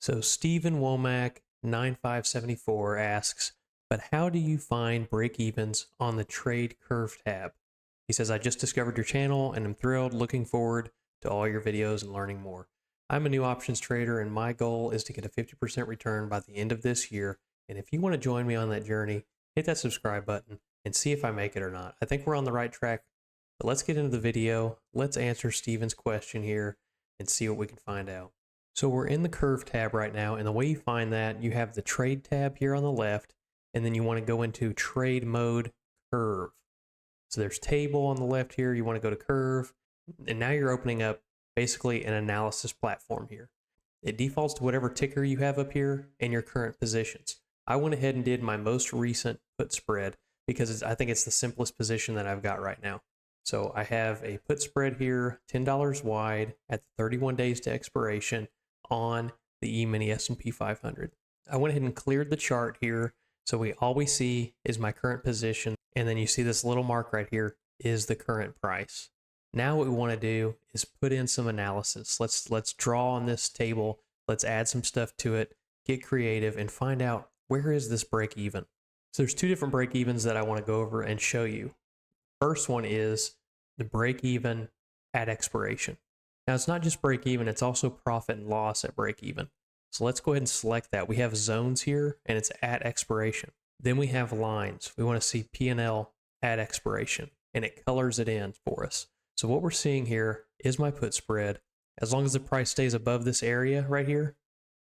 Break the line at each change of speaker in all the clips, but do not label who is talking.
So Stephen Womack 9574 asks, but how do you find break-evens on the trade curve tab? He says, I just discovered your channel and I'm thrilled, looking forward to all your videos and learning more. I'm a new options trader and my goal is to get a 50% return by the end of this year. And if you want to join me on that journey, hit that subscribe button and see if I make it or not. I think we're on the right track, but let's get into the video. Let's answer Stephen's question here and see what we can find out. So we're in the curve tab right now, and the way you find that, you have the trade tab here on the left, and then you want to go into trade mode curve. So there's table on the left here, you want to go to curve, and now you're opening up basically an analysis platform here. It defaults to whatever ticker you have up here and your current positions. I went ahead and did my most recent put spread because I think it's the simplest position that I've got right now. So I have a put spread here, $10 wide at 31 days to expiration on the E-mini S&P 500. I went ahead and cleared the chart here, so all we see is my current position, and then you see this little mark right here is the current price. Now what we want to do is put in some analysis. Let's draw on this table, let's add some stuff to it, get creative, and find out where is this break even. So there's two different break evens that I want to go over and show you. First one is the break even at expiration. Now it's not just break even, it's also profit and loss at break even. So let's go ahead and select that. We have zones here and it's at expiration. Then we have lines. We want to see P&L at expiration and it colors it in for us. So what we're seeing here is my put spread. As long as the price stays above this area right here,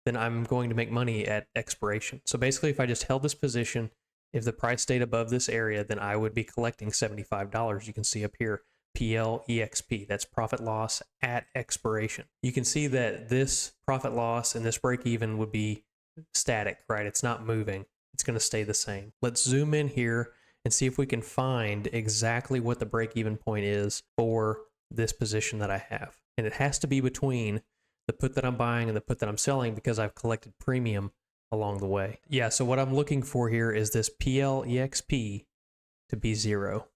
then I'm going to make money at expiration. So basically if I just held this position, if the price stayed above this area, then I would be collecting $75. You can see up here, PLEXP, that's profit loss at expiration. You can see that this profit loss and this break even would be static, right? It's not moving. It's going to stay the same. Let's zoom in here and see if we can find exactly what the break even point is for this position that I have. And it has to be between the put that I'm buying and the put that I'm selling because I've collected premium along the way. Yeah, so what I'm looking for here is this PLEXP to be 0.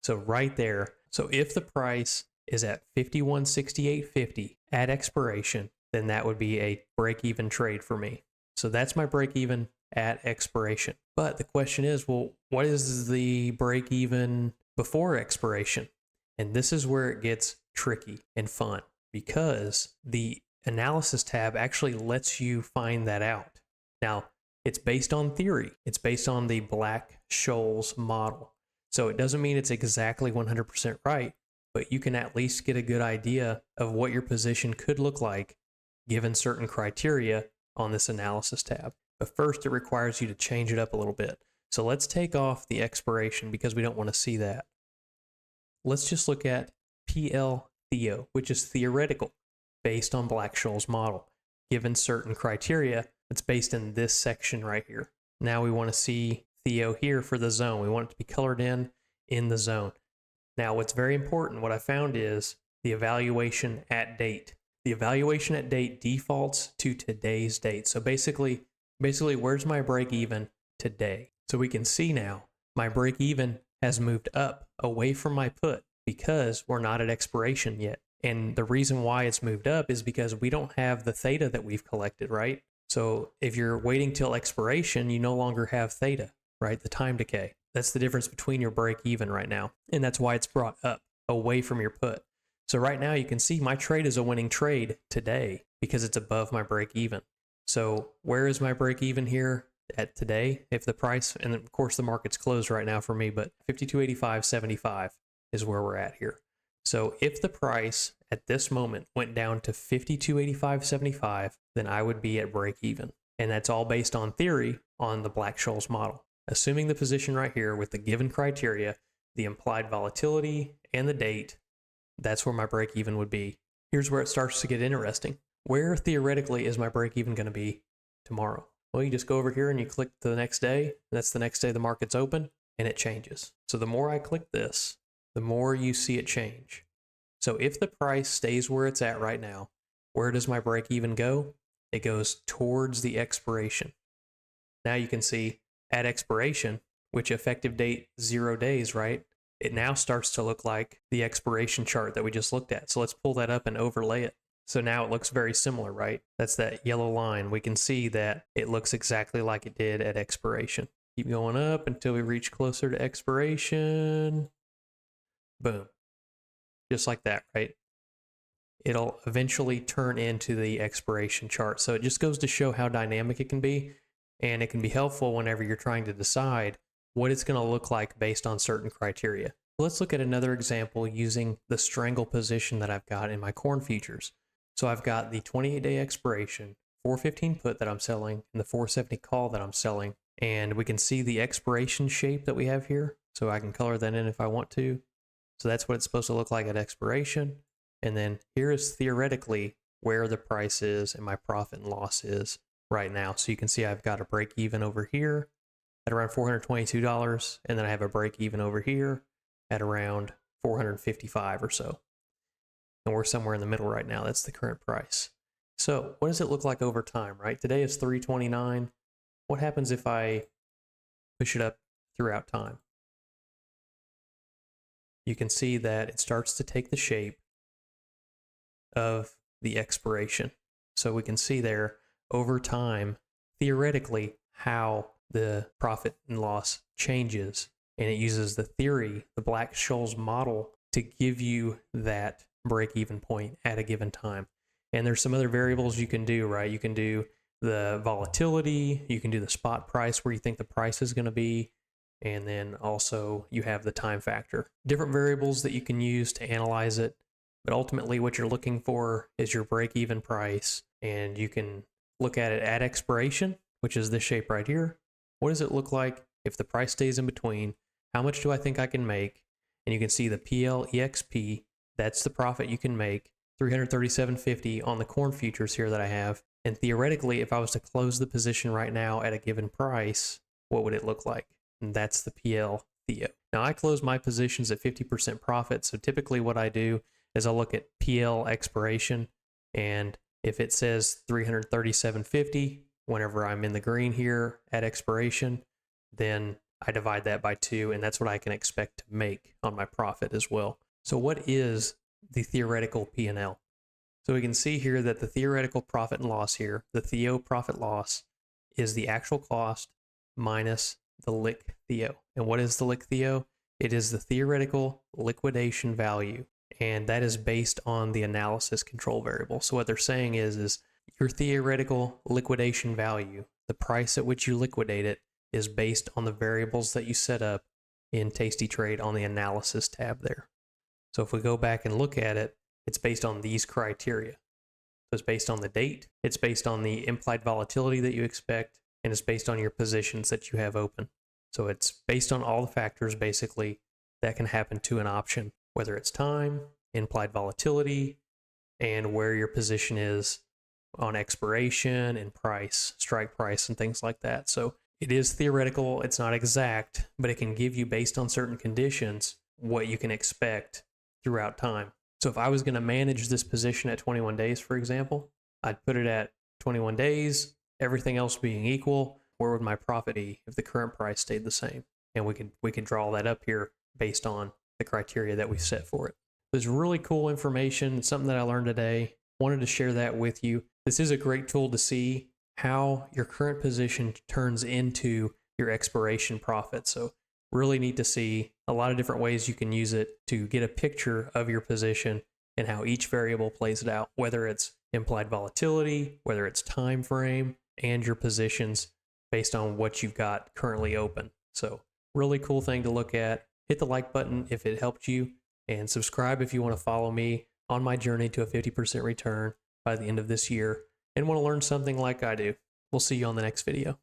So right there. So if the price is at 5168.50 at expiration, then that would be a break-even trade for me. So that's my break-even at expiration. But the question is, well, what is the break-even before expiration? And this is where it gets tricky and fun because the analysis tab actually lets you find that out. Now, it's based on theory. It's based on the Black-Scholes model. So it doesn't mean it's exactly 100% right, but you can at least get a good idea of what your position could look like given certain criteria on this analysis tab. But first, it requires you to change it up a little bit. So let's take off the expiration because we don't want to see that. Let's just look at PL Theo, which is theoretical, based on Black-Scholes model. Given certain criteria, it's based in this section right here. Now we want to see Theo here for the zone. We want it to be colored in the zone. Now what's very important, what I found is the evaluation at date. The evaluation at date defaults to today's date. So basically where's my break even today? So we can see now my break even has moved up away from my put because we're not at expiration yet. And the reason why it's moved up is because we don't have the theta that we've collected, right? So if you're waiting till expiration, you no longer have theta, right? The time decay. That's the difference between your break even right now. And that's why it's brought up away from your put. So right now you can see my trade is a winning trade today because it's above my break even. So where is my break even here at today? If the price, and of course the market's closed right now for me, but 52.85.75 is where we're at here. So if the price at this moment went down to 52.85.75, then I would be at break even. And that's all based on theory on the Black-Scholes model. Assuming the position right here with the given criteria, the implied volatility and the date, that's where my break even would be. Here's where it starts to get interesting. Where theoretically is my break even going to be tomorrow? Well, you just go over here and you click to the next day. That's the next day the market's open and it changes. So the more I click this, the more you see it change. So if the price stays where it's at right now, where does my break even go? It goes towards the expiration. Now you can see at expiration, which effective date 0 days, right? It now starts to look like the expiration chart that we just looked at. So let's pull that up and overlay it. So now it looks very similar, right? That's that yellow line. We can see that it looks exactly like it did at expiration. Keep going up until we reach closer to expiration. Boom. Just like that, right? It'll eventually turn into the expiration chart. So it just goes to show how dynamic it can be. And it can be helpful whenever you're trying to decide what it's going to look like based on certain criteria. Let's look at another example using the strangle position that I've got in my corn futures. So I've got the 28-day expiration, 415 put that I'm selling, and the 470 call that I'm selling. And we can see the expiration shape that we have here. So I can color that in if I want to. So that's what it's supposed to look like at expiration. And then here is theoretically where the price is and my profit and loss is right now. So you can see I've got a break even over here at around $422, and then I have a break even over here at around $455 or so. And we're somewhere in the middle right now. That's the current price. So what does it look like over time, right? Today is $329. What happens if I push it up throughout time? You can see that it starts to take the shape of the expiration. So we can see there over time, theoretically, how the profit and loss changes. And it uses the theory, the Black-Scholes model, to give you that break-even point at a given time. And there's some other variables you can do, right? You can do the volatility, you can do the spot price where you think the price is going to be, and then also you have the time factor. Different variables that you can use to analyze it, but ultimately what you're looking for is your break-even price, and you can look at it at expiration, which is this shape right here. What does it look like if the price stays in between? How much do I think I can make? And you can see the PLEXP, that's the profit you can make, $337.50 on the corn futures here that I have. And theoretically, if I was to close the position right now at a given price, what would it look like? And that's the PL Theo. Now I close my positions at 50% profit. So typically what I do is I'll look at PL expiration, and if it says $337.50 whenever I'm in the green here at expiration, then I divide that by 2, and that's what I can expect to make on my profit as well. So what is the theoretical P&L? So we can see here that the theoretical profit and loss here, the Theo profit loss, is the actual cost minus the liq Theo. And what is the liq Theo? It is the theoretical liquidation value, and that is based on the analysis control variable. So what they're saying is your theoretical liquidation value, the price at which you liquidate it, is based on the variables that you set up in TastyTrade on the analysis tab there. So if we go back and look at it, it's based on these criteria. So it's based on the date, it's based on the implied volatility that you expect, and it's based on your positions that you have open. So it's based on all the factors basically that can happen to an option, whether it's time, implied volatility, and where your position is on expiration and price, strike price, and things like that. So it is theoretical, it's not exact, but it can give you, based on certain conditions, what you can expect throughout time. So if I was going to manage this position at 21 days, for example, I'd put it at 21 days, everything else being equal. Where would my profit be if the current price stayed the same? And we could draw that up here based on the criteria that we set for it. It's really cool information, something that I learned today. Wanted to share that with you. This is a great tool to see how your current position turns into your expiration profit. So really neat to see a lot of different ways you can use it to get a picture of your position and how each variable plays it out, whether it's implied volatility, whether it's time frame, and your positions based on what you've got currently open. So really cool thing to look at. Hit the like button if it helped you, and subscribe if you want to follow me on my journey to a 50% return by the end of this year and want to learn something like I do. We'll see you on the next video.